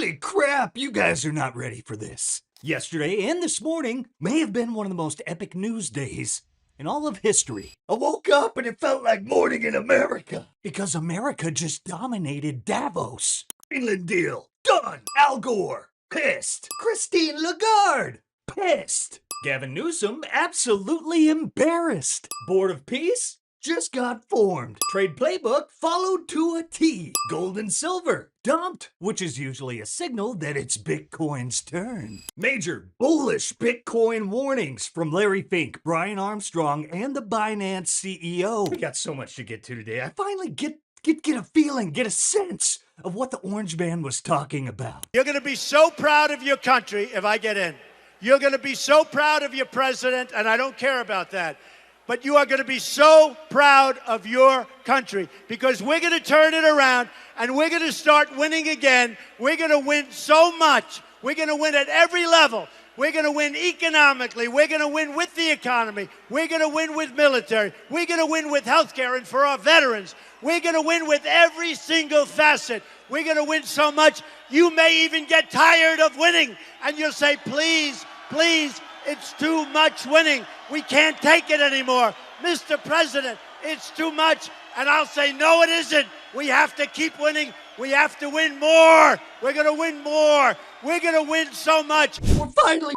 Holy crap, you guys are not ready for this. Yesterday and this morning may have been one of the most epic news days in all of history. I woke up and it felt like morning in America. Because America just dominated Davos. Greenland deal, done. Al Gore, pissed. Christine Lagarde, pissed. Gavin Newsom, absolutely embarrassed. Board of Peace just got formed. Trade playbook followed to a T. Gold and silver dumped, which is usually a signal that it's Bitcoin's turn. Major bullish Bitcoin warnings from Larry Fink, Brian Armstrong, and the Binance CEO. We got so much to get to today. I finally get a feeling, get a sense of what the orange man was talking about. You're going to be so proud of your country if I get in. You're going to be so proud of your president, and I don't care about that. But you are going to be so proud of your country because we're going to turn it around and we're going to start winning again. We're going to win so much. We're going to win at every level. We're going to win economically. We're going to win with the economy. We're going to win with military. We're going to win with healthcare and for our veterans. We're going to win with every single facet. We're going to win so much, you may even get tired of winning. And you'll say, please, please, it's too much winning. We can't take it anymore. Mr. President, it's too much. And I'll say, no, it isn't. We have to keep winning. We have to win more. We're going to win more. We're going to win so much. We're finally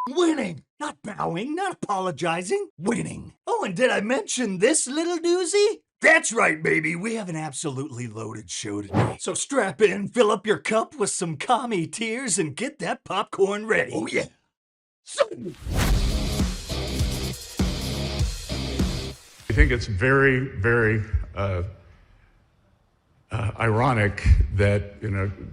winning. Not bowing, not apologizing. Winning. Oh, and did I mention this little doozy? That's right, baby. We have an absolutely loaded show today. So strap in, fill up your cup with some commie tears, and get that popcorn ready. Oh, yeah. I think it's very, very ironic that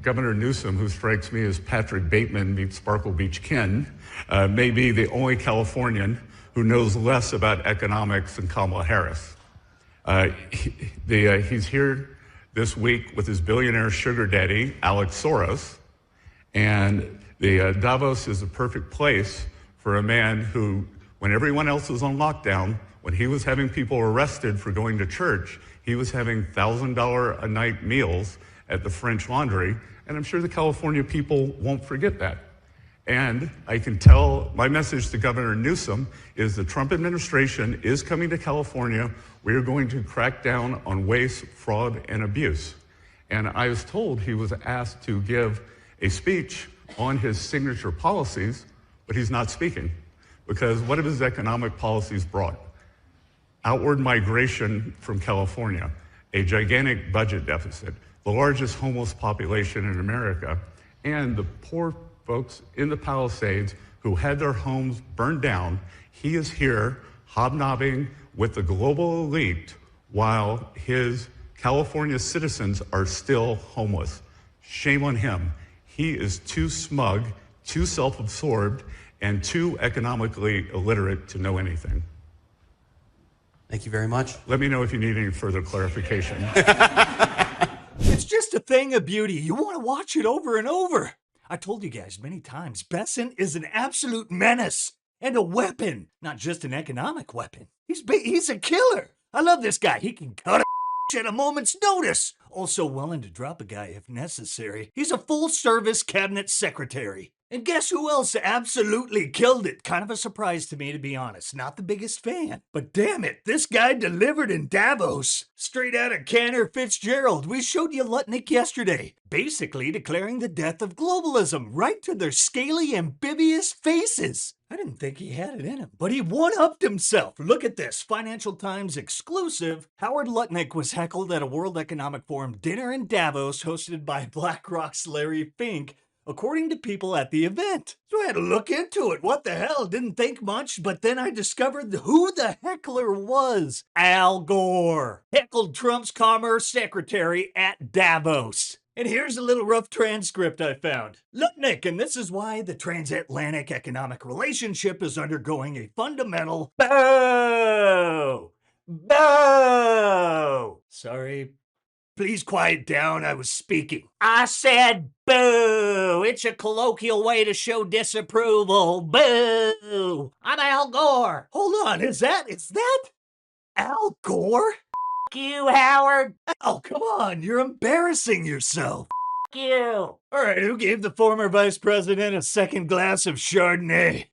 Governor Newsom, who strikes me as Patrick Bateman meets Sparkle Beach Ken, may be the only Californian who knows less about economics than Kamala Harris. He's here this week with his billionaire sugar daddy, Alex Soros, and Davos is the perfect place for a man who, when everyone else was on lockdown, when he was having people arrested for going to church, he was having $1,000 a night meals at the French Laundry, and I'm sure the California people won't forget that. And I can tell my message to Governor Newsom is the Trump administration is coming to California. We are going to crack down on waste, fraud, and abuse. And I was told he was asked to give a speech on his signature policies, but he's not speaking because what have his economic policies brought? Outward migration from California, a gigantic budget deficit, the largest homeless population in America, and the poor folks in the Palisades who had their homes burned down. He is here hobnobbing with the global elite while his California citizens are still homeless. Shame on him. He is too smug, too self-absorbed, and too economically illiterate to know anything. Thank you very much. Let me know if you need any further clarification. It's just a thing of beauty. You want to watch it over and over. I told you guys many times, Besson is an absolute menace and a weapon, not just an economic weapon. He's a killer. I love this guy. He can cut a at a moment's notice. Also willing to drop a guy if necessary. He's a full-service cabinet secretary. And guess who else absolutely killed it? Kind of a surprise to me, to be honest. Not the biggest fan. But damn it, this guy delivered in Davos. Straight out of Cantor Fitzgerald. We showed you Lutnick yesterday. Basically declaring the death of globalism right to their scaly, amphibious faces. I didn't think he had it in him, but he one-upped himself. Look at this, Financial Times exclusive. Howard Lutnick was heckled at a World Economic Forum dinner in Davos hosted by BlackRock's Larry Fink, according to people at the event. So I had to look into it. What the hell? Didn't think much, but then I discovered who the heckler was. Al Gore. Heckled Trump's Commerce Secretary at Davos. And here's a little rough transcript I found. Lutnick, and this is why the transatlantic economic relationship is undergoing a fundamental bow. Sorry. Please quiet down, I was speaking. I said boo! It's a colloquial way to show disapproval. Boo! I'm Al Gore. Hold on, is that Al Gore? F*** you, Howard. Al, come on, you're embarrassing yourself. you. All right, who gave the former vice president a second glass of Chardonnay?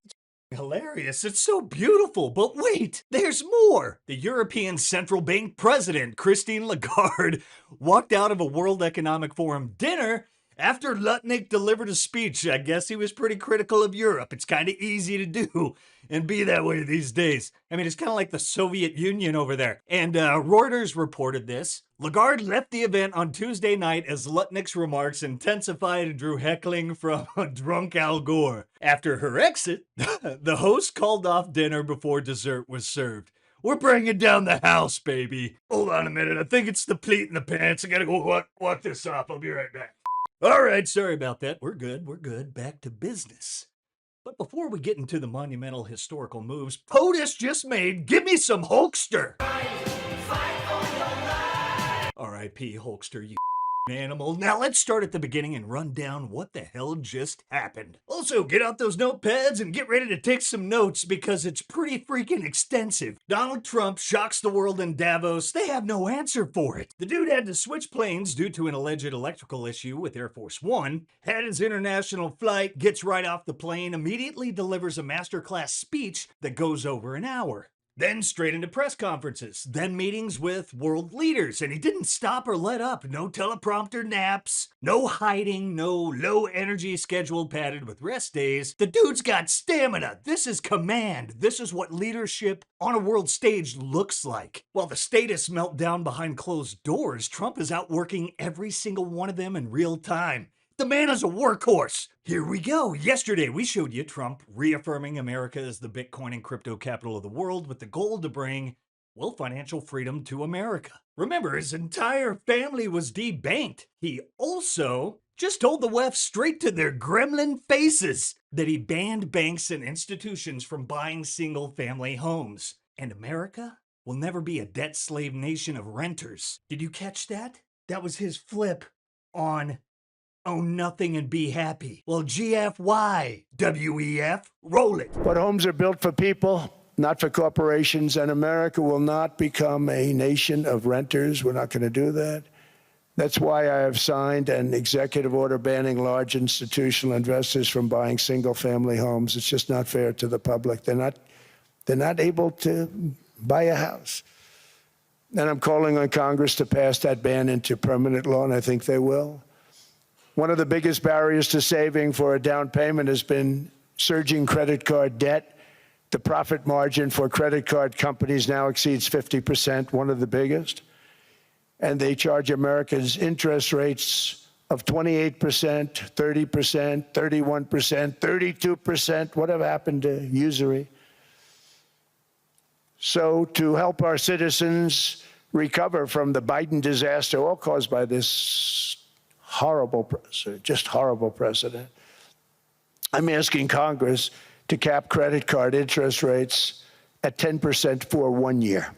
Hilarious. It's so beautiful. But wait, there's more. The European Central Bank president, Christine Lagarde, walked out of a World Economic Forum dinner after Lutnick delivered a speech. I guess he was pretty critical of Europe. It's kind of easy to do and be that way these days. I mean, it's kind of like the Soviet Union over there. And Reuters reported this. Lagarde left the event on Tuesday night as Lutnick's remarks intensified and drew heckling from a drunk Al Gore. After her exit, the host called off dinner before dessert was served. We're bringing down the house, baby. Hold on a minute. I think it's the pleat in the pants. I gotta go walk this off. I'll be right back. All right, sorry about that. We're good. Back to business. But before we get into the monumental historical moves POTUS just made, give me some Hulkster. R.I.P. Hulkster, you animal. Now let's start at the beginning and run down what the hell just happened. Also, get out those notepads and get ready to take some notes because it's pretty freaking extensive. Donald Trump shocks the world in Davos. They have no answer for it. The dude had to switch planes due to an alleged electrical issue with Air Force One, had his international flight, gets right off the plane, immediately delivers a masterclass speech that goes over an hour. Then straight into press conferences, then meetings with world leaders, and he didn't stop or let up. No teleprompter naps, no hiding, no low energy schedule padded with rest days. The dude's got stamina. This is command. This is what leadership on a world stage looks like. While the status meltdown behind closed doors, Trump is outworking every single one of them in real time. The man is a workhorse. Here we go. Yesterday, we showed you Trump reaffirming America as the Bitcoin and crypto capital of the world with the goal to bring, well, financial freedom to America. Remember, his entire family was debanked. He also just told the WEF straight to their gremlin faces that he banned banks and institutions from buying single-family homes. And America will never be a debt-slave nation of renters. Did you catch that? That was his flip on own nothing and be happy. Well, GFY, WEF, roll it. But homes are built for people, not for corporations, and America will not become a nation of renters. We're not going to do that. That's why I have signed an executive order banning large institutional investors from buying single-family homes. It's just not fair to the public. They're not able to buy a house. And I'm calling on Congress to pass that ban into permanent law, and I think they will. One of the biggest barriers to saving for a down payment has been surging credit card debt. The profit margin for credit card companies now exceeds 50%, one of the biggest. And they charge Americans interest rates of 28%, 30%, 31%, 32%. Whatever happened to usury? So to help our citizens recover from the Biden disaster, all caused by this horrible president, I'm asking Congress to cap credit card interest rates at 10% for 1 year.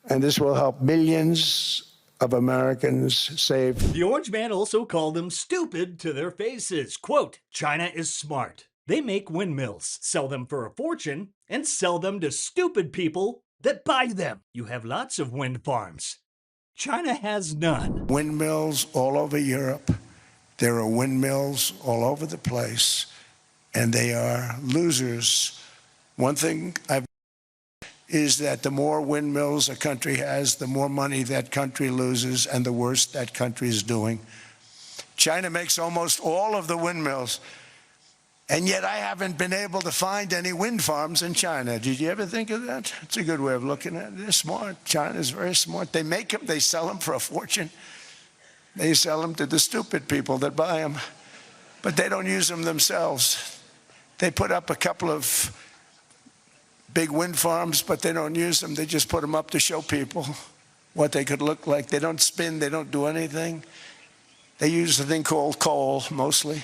And this will help millions of Americans save. The Orange Man also called them stupid to their faces. Quote, China is smart. They make windmills, sell them for a fortune, and sell them to stupid people that buy them. You have lots of wind farms. China has none. Windmills all over Europe. There are windmills all over the place, and they are losers. One thing I've is that the more windmills a country has, the more money that country loses, and the worse that country is doing. China makes almost all of the windmills, and yet I haven't been able to find any wind farms in China. Did you ever think of that? It's a good way of looking at it. They're smart. China's very smart. They make them, they sell them for a fortune. They sell them to the stupid people that buy them, but they don't use them themselves. They put up a couple of big wind farms, but they don't use them. They just put them up to show people what they could look like. They don't spin. They don't do anything. They use a thing called coal, mostly.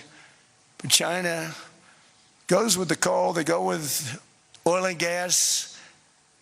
But China goes with the coal. They go with oil and gas.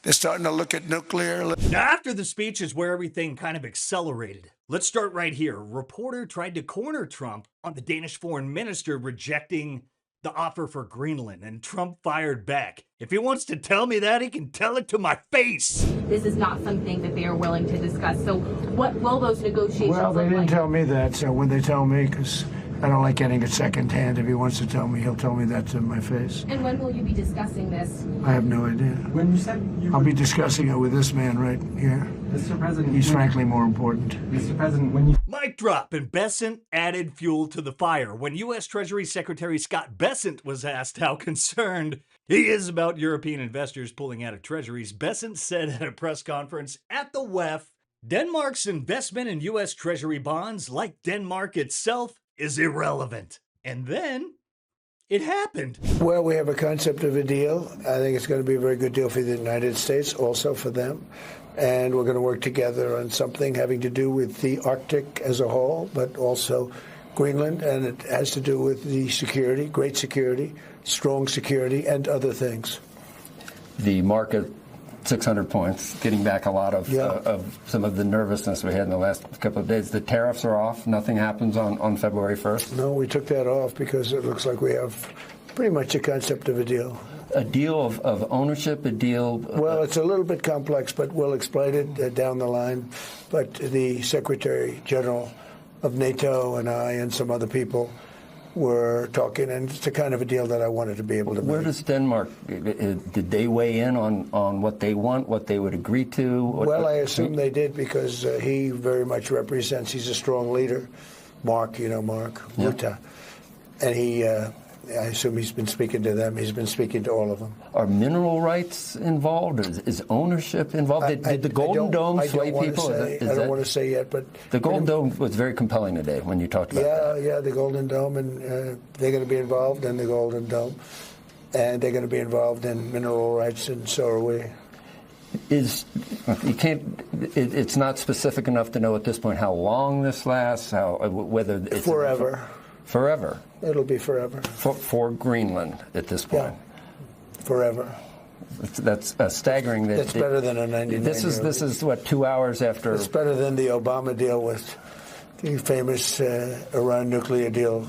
They're starting to look at nuclear. Now, after the speech is where everything kind of accelerated. Let's start right here. A reporter tried to corner Trump on the Danish foreign minister rejecting the offer for Greenland, and Trump fired back. If he wants to tell me that, he can tell it to my face. This is not something that they are willing to discuss. So what will those negotiations Well, they look didn't like? tell me that, so when they tell me, because I don't like getting it secondhand. If he wants to tell me, he'll tell me that to my face. And when will you be discussing this? I have no idea. When you said you I'll be discussing it with this man right here. Mr. President, He's frankly more important. Mr. President, when you Mic drop, and Bessent added fuel to the fire when U.S. Treasury Secretary Scott Bessent was asked how concerned he is about European investors pulling out of treasuries. Bessent said at a press conference at the WEF, Denmark's investment in U.S. Treasury bonds, like Denmark itself, is irrelevant. And then it happened. Well, we have a concept of a deal. I think it's going to be a very good deal for the United States, also for them. And we're going to work together on something having to do with the Arctic as a whole, but also Greenland. And it has to do with the security, great security, strong security, and other things. The market, 600 points, getting back a lot of some of the nervousness we had in the last couple of days. The tariffs are off. Nothing happens on February 1st. No, we took that off because it looks like we have pretty much a concept of a deal. A deal of ownership, a deal... Well, it's a little bit complex, but we'll explain it down the line. But the Secretary General of NATO and I and some other people were talking, and it's the kind of a deal that I wanted to be able to make. Where does Denmark, did they weigh in on what they want, what they would agree to? Well, I assume they did because he very much represents, he's a strong leader. Mark, you know Mark, Rutte. And he, I assume he's been speaking to them. He's been speaking to all of them. Are mineral rights involved? Is ownership involved? Did the Golden Dome sway people? I don't want to say yet, but... The Golden Dome was very compelling today when you talked about that. Yeah, the Golden Dome, and they're going to be involved in the Golden Dome. And they're going to be involved in mineral rights, and so are we. It's not specific enough to know at this point how long this lasts, whether it's... Forever. Forever. It'll be forever. For Greenland at this point. Yeah. Forever. That's staggering. That's better than a 99-year. This is what, 2 hours after. It's better than the Obama deal with the famous Iran nuclear deal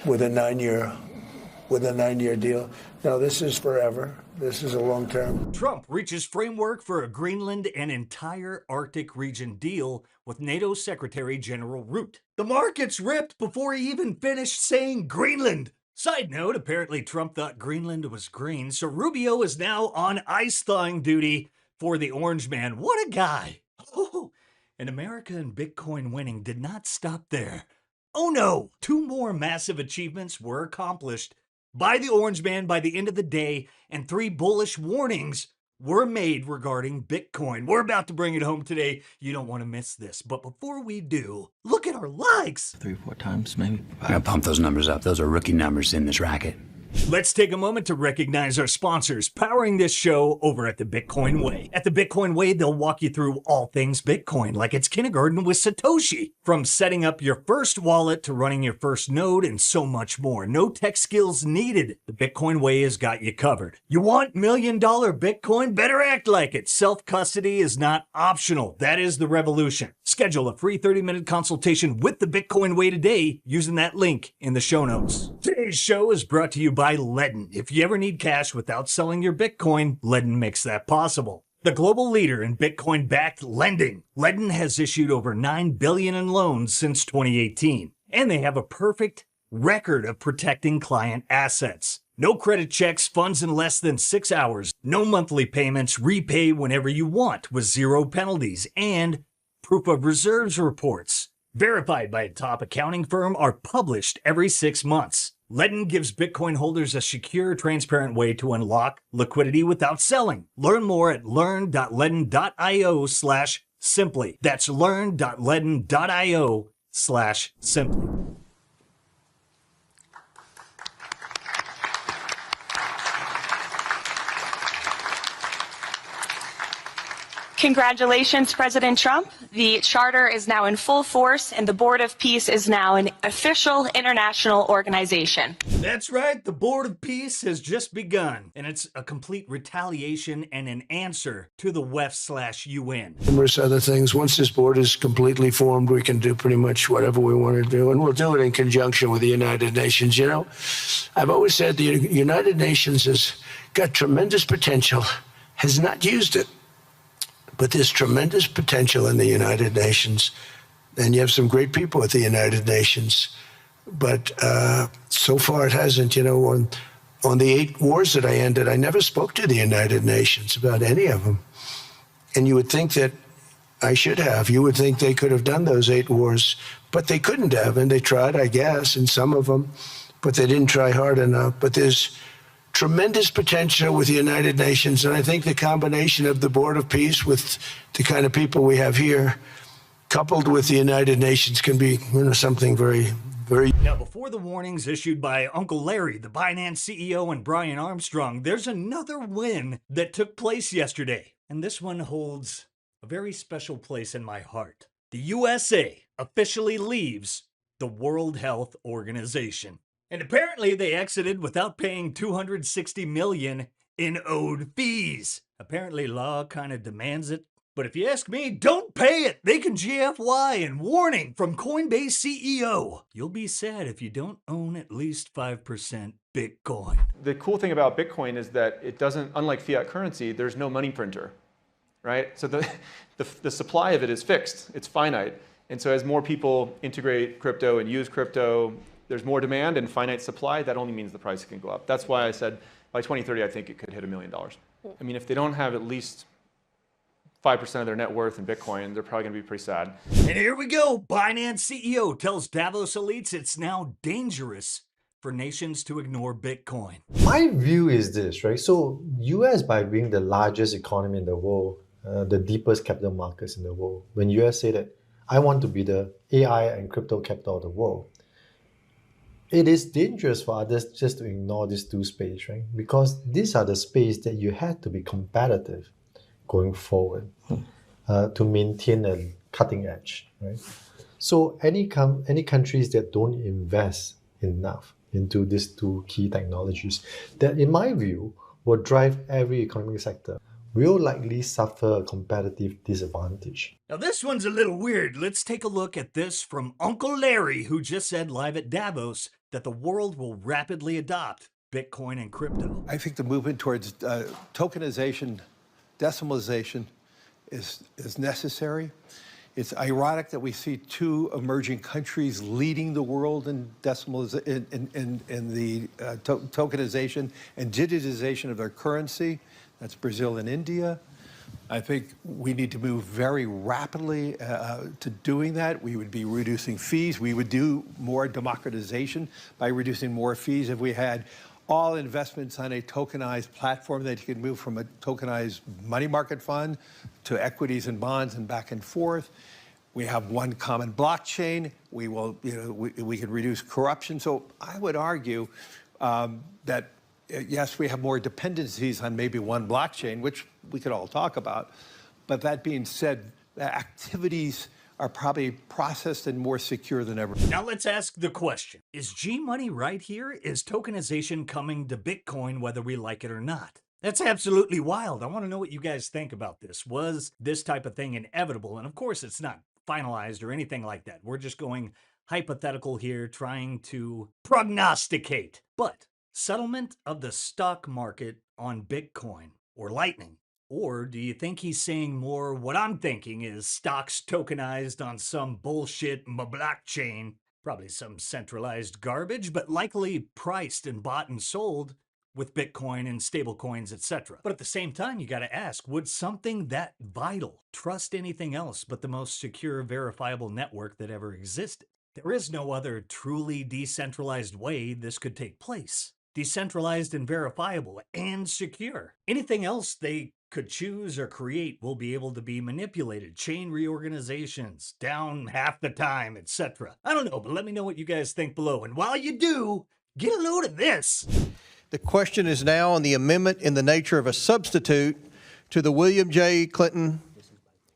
with a 9-year deal. No, this is forever. This is a long term. Trump reaches framework for a Greenland and entire Arctic region deal with NATO Secretary General Rutte. The markets ripped before he even finished saying Greenland. Side note, apparently Trump thought Greenland was green, so Rubio is now on ice thawing duty for the Orange Man. What a guy. Oh, and America and Bitcoin winning did not stop there. Oh no, 2 more massive achievements were accomplished by the Orange Man by the end of the day, and 3 bullish warnings were made regarding Bitcoin. We're about to bring it home today. You don't want to miss this. But before we do, look at our likes. 3 or 4 times, maybe. I gotta pump those numbers up. Those are rookie numbers in this racket. Let's take a moment to recognize our sponsors powering this show over at the Bitcoin Way. At the Bitcoin Way, they'll walk you through all things Bitcoin, like it's kindergarten with Satoshi. From setting up your first wallet to running your first node and so much more. No tech skills needed. The Bitcoin Way has got you covered. You want $1 million Bitcoin? Better act like it. Self-custody is not optional. That is the revolution. Schedule a free 30-minute consultation with the Bitcoin Way today using that link in the show notes. Today's show is brought to you by Ledden. If you ever need cash without selling your Bitcoin, Ledden makes that possible. The global leader in Bitcoin-backed lending, Ledden has issued over $9 billion in loans since 2018. And they have a perfect record of protecting client assets. No credit checks, funds in less than 6 hours, no monthly payments, repay whenever you want with 0 penalties, and proof of reserves reports, verified by a top accounting firm, are published every 6 months. Ledden gives Bitcoin holders a secure, transparent way to unlock liquidity without selling. Learn more at learn.ledden.io/simply. That's learn.ledden.io/simply. Congratulations, President Trump. The charter is now in full force, and the Board of Peace is now an official international organization. That's right, the Board of Peace has just begun, and it's a complete retaliation and an answer to the WEF/UN. Numerous other things. Once this board is completely formed, we can do pretty much whatever we want to do, and we'll do it in conjunction with the United Nations. You know, I've always said the United Nations has got tremendous potential, has not used it. But there's tremendous potential in the United Nations, and you have some great people at the United Nations. But so far it hasn't. You know, on the 8 wars that I ended, I never spoke to the United Nations about any of them. And you would think that I should have. You would think they could have done those 8 wars, but they couldn't have. And they tried, I guess, in some of them, but they didn't try hard enough. But there's tremendous potential with the United Nations, and I think the combination of the Board of Peace with the kind of people we have here, coupled with the United Nations, can be, you know, something very, very... Now, before the warnings issued by Uncle Larry, the Binance CEO, and Brian Armstrong, there's another win that took place yesterday, and this one holds a very special place in my heart. The USA officially leaves the World Health Organization. And apparently they exited without paying $260 million in owed fees. Apparently law kind of demands it. But if you ask me, don't pay it. They can GFY. And warning from Coinbase CEO. You'll be sad if you don't own at least 5% Bitcoin. The cool thing about Bitcoin is that it doesn't, unlike fiat currency, there's no money printer, right? So the supply of it is fixed. It's finite. And so as more people integrate crypto and use crypto, there's more demand and finite supply. That only means the price can go up. That's why I said by 2030, I think it could hit $1 million. I mean, if they don't have at least 5% of their net worth in Bitcoin, they're probably going to be pretty sad. And here we go. Binance CEO tells Davos elites it's now dangerous for nations to ignore Bitcoin. My view is this, right? So US, by being the largest economy in the world, the deepest capital markets in the world, when US say that I want to be the AI and crypto capital of the world, it is dangerous for others just to ignore these 2 spaces, right? Because these are the space that you have to be competitive going forward to maintain a cutting edge, right? So any countries that don't invest enough into these 2 key technologies, that in my view will drive every economic sector, will likely suffer a competitive disadvantage. Now this one's a little weird. Let's take a look at this from Uncle Larry, who just said live at Davos that the world will rapidly adopt Bitcoin and crypto. I think the movement towards tokenization, decimalization is necessary. It's ironic that we see 2 emerging countries leading the world in in the tokenization and digitization of their currency. That's Brazil and India. I think we need to move very rapidly to doing that. We would be reducing fees. We would do more democratization by reducing more fees if we had all investments on a tokenized platform that you could move from a tokenized money market fund to equities and bonds and back and forth. We have one common blockchain. We will, we can reduce corruption. So I would argue that yes, we have more dependencies on maybe one blockchain, which we could all talk about. But that being said, the activities are probably processed and more secure than ever. Now let's ask the question. Is G-Money right here? Is tokenization coming to Bitcoin whether we like it or not? That's absolutely wild. I want to know what you guys think about this. Was this type of thing inevitable? And of course, it's not finalized or anything like that. We're just going hypothetical here, trying to prognosticate. But settlement of the stock market on Bitcoin or Lightning? Or do you think he's saying more what I'm thinking is stocks tokenized on some bullshit blockchain, probably some centralized garbage, but likely priced and bought and sold with Bitcoin and stablecoins, etc. But at the same time, you got to ask, would something that vital trust anything else but the most secure, verifiable network that ever existed? There is no other truly decentralized way this could take place. Decentralized and verifiable and secure. Anything else they could choose or create will be able to be manipulated. Chain reorganizations, down half the time, etc. I don't know, but let me know what you guys think below. And while you do, get a load of this. The question is now on the amendment in the nature of a substitute to the William J. Clinton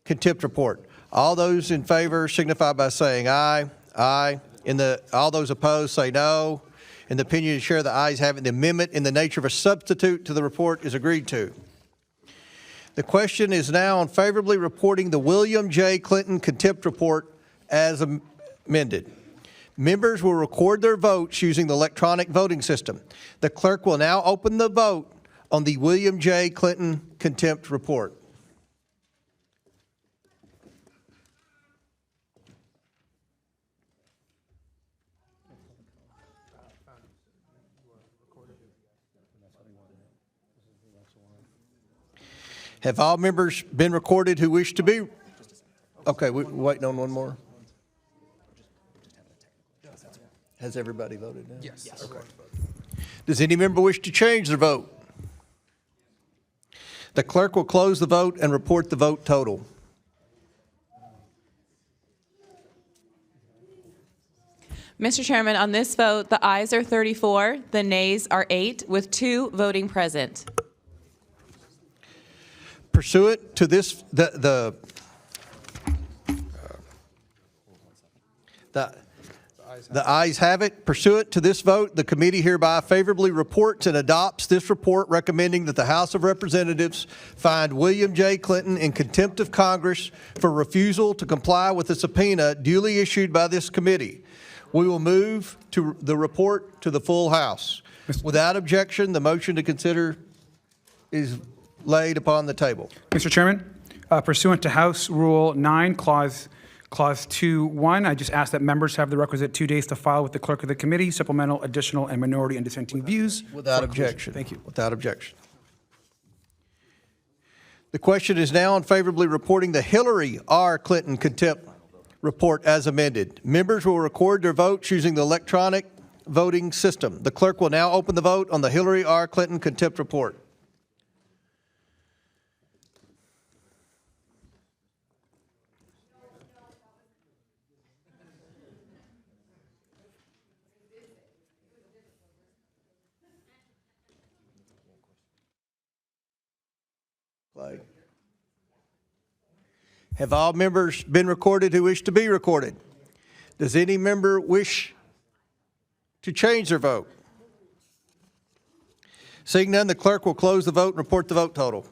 contempt report. All those in favor signify by saying aye. Aye. All those opposed say no. In the opinion of the chair, the ayes have it. The amendment in the nature of a substitute to the report is agreed to. The question is now on favorably reporting the William J. Clinton contempt report as amended. Members will record their votes using the electronic voting system. The clerk will now open the vote on the William J. Clinton contempt report. Have all members been recorded who wish to be? Okay, we're waiting on one more. Has everybody voted now? Yes. Okay. Does any member wish to change their vote? The clerk will close the vote and report the vote total. Mr. Chairman, on this vote, the ayes are 34, the nays are 8, with 2 voting present. Pursuant to this, the ayes have it. Pursuant to this vote, the committee hereby favorably reports and adopts this report recommending that the House of Representatives find William J. Clinton in contempt of Congress for refusal to comply with the subpoena duly issued by this committee. We will move to the report to the full House. Without objection, the motion to consider is laid upon the table. Mr. Chairman, pursuant to House Rule 9, Clause 2.1, I just ask that members have the requisite 2 days to file with the clerk of the committee supplemental, additional, and minority and dissenting views. Without objection. Thank you. Without objection. The question is now on favorably reporting the Hillary R. Clinton contempt report as amended. Members will record their votes using the electronic voting system. The clerk will now open the vote on the Hillary R. Clinton contempt report. Have all members been recorded who wish to be recorded? Does any member wish to change their vote? Seeing none, the clerk will close the vote and report the vote total.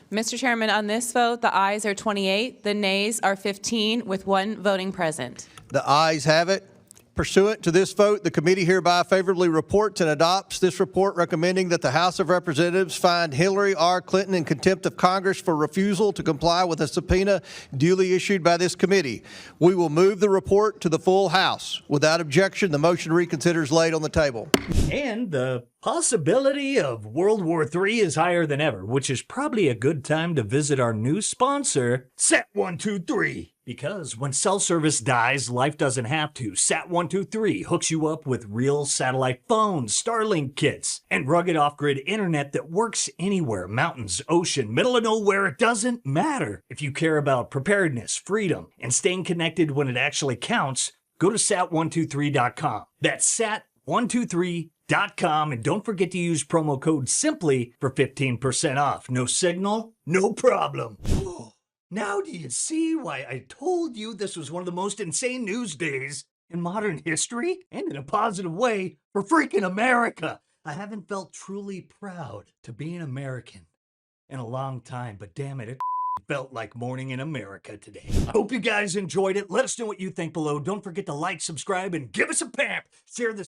Mr. Chairman, on this vote, the ayes are 28, the nays are 15, with 1 voting present. The ayes have it. Pursuant to this vote, the committee hereby favorably reports and adopts this report recommending that the House of Representatives find Hillary R. Clinton in contempt of Congress for refusal to comply with a subpoena duly issued by this committee. We will move the report to the full House. Without objection, the motion to reconsider is laid on the table. And the possibility of World War III is higher than ever, which is probably a good time to visit our new sponsor, Sat123. Because when cell service dies, life doesn't have to. Sat123 hooks you up with real satellite phones, Starlink kits, and rugged off-grid internet that works anywhere. Mountains, ocean, middle of nowhere, it doesn't matter. If you care about preparedness, freedom, and staying connected when it actually counts, go to sat123.com. That's sat123.com, and don't forget to use promo code SIMPLY for 15% off. No signal? No problem. Now do you see why I told you this was one of the most insane news days in modern history? And in a positive way for freaking America. I haven't felt truly proud to be an American in a long time, but damn it felt like morning in America today. I hope you guys enjoyed it. Let us know what you think below. Don't forget to like, subscribe, and give us a pamp. Share this